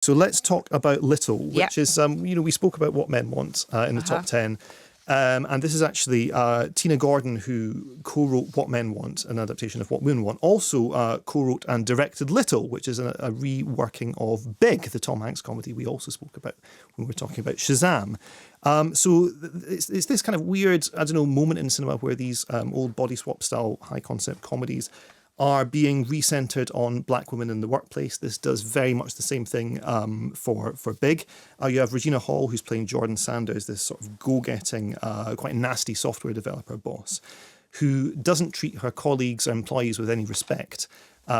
So let's talk about Little, which is, we spoke about What Men Want in the top 10. And this is actually Tina Gordon, who co-wrote What Men Want, an adaptation of What Women Want, also co-wrote and directed Little, which is a reworking of Big, the Tom Hanks comedy we also spoke about when we were talking about Shazam. So it's this kind of weird, moment in cinema where these old body swap style high concept comedies are being recentered on black women in the workplace. This does very much the same thing for Big. You have Regina Hall, who's playing Jordan Sanders, this sort of go-getting, quite nasty software developer boss, who doesn't treat her colleagues or employees with any respect.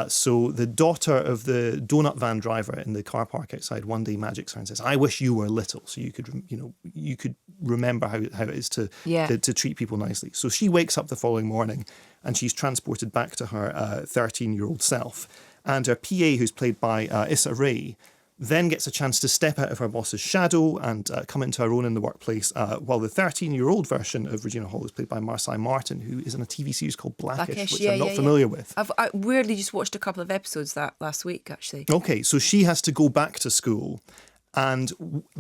So the daughter of the donut van driver in the car park outside one day magic sign says, "I wish you were little," so you could remember how it is to treat people nicely. So she wakes up the following morning and she's transported back to her 13-year-old self. And her PA, who's played by Issa Rae, then gets a chance to step out of her boss's shadow and come into her own in the workplace, while the 13-year-old version of Regina Hall is played by Marci Martin, who is in a TV series called Blackish, which I'm not familiar with. I weirdly just watched a couple of episodes that last week, actually. Okay, so she has to go back to school, and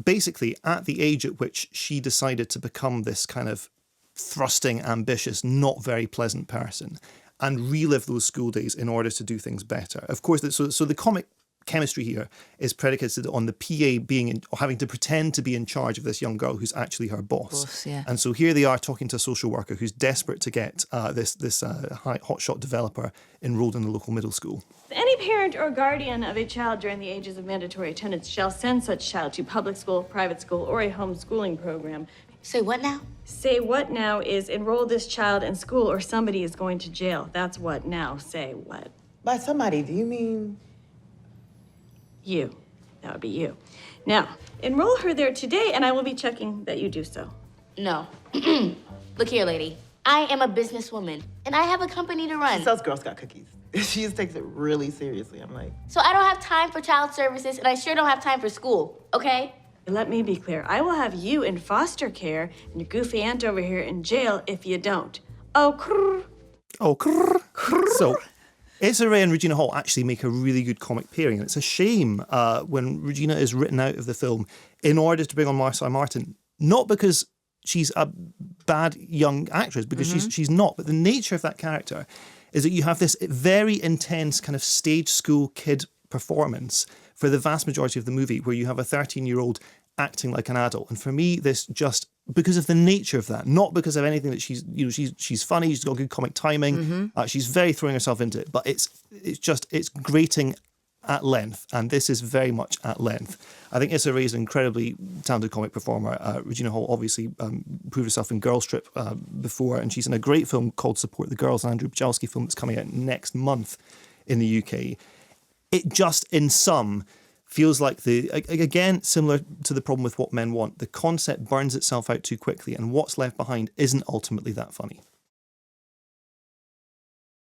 basically at the age at which she decided to become this kind of thrusting, ambitious, not very pleasant person and relive those school days in order to do things better. Of course, so the comic chemistry here is predicated on the PA having to pretend to be in charge of this young girl who's actually her boss. And so here they are talking to a social worker who's desperate to get this hotshot developer enrolled in the local middle school. Any parent or guardian of a child during the ages of mandatory attendance shall send such child to public school, private school, or a homeschooling program. Say what now? Say what now is enroll this child in school or somebody is going to jail. That's what now. Say what. By somebody, do you mean? You. That would be you. Now, enroll her there today and I will be checking that you do so. No. Look here, lady. I am a businesswoman and I have a company to run. She sells Girl Scout cookies. She just takes it really seriously. I'm like... So I don't have time for child services and I sure don't have time for school, okay? Let me be clear. I will have you in foster care and your goofy aunt over here in jail if you don't. Oh, crrr. Oh, crrr. Crrr. So, Issa Rae and Regina Hall actually make a really good comic pairing, and it's a shame when Regina is written out of the film in order to bring on Marci Martin, not because she's a bad young actress, because she's not, but the nature of that character is that you have this very intense kind of stage school kid performance for the vast majority of the movie, where you have a 13-year-old acting like an adult. And for me, this just, because of the nature of that, not because of anything that she's funny, she's got good comic timing, she's very throwing herself into it, but it's grating at length, and this is very much at length. I think Issa Rae is an incredibly talented comic performer. Regina Hall obviously proved herself in Girls Trip before, and she's in a great film called Support the Girls, an Andrew Bujalski film that's coming out next month in the UK. It just, in sum, feels like again, similar to the problem with What Men Want, the concept burns itself out too quickly, and what's left behind isn't ultimately that funny.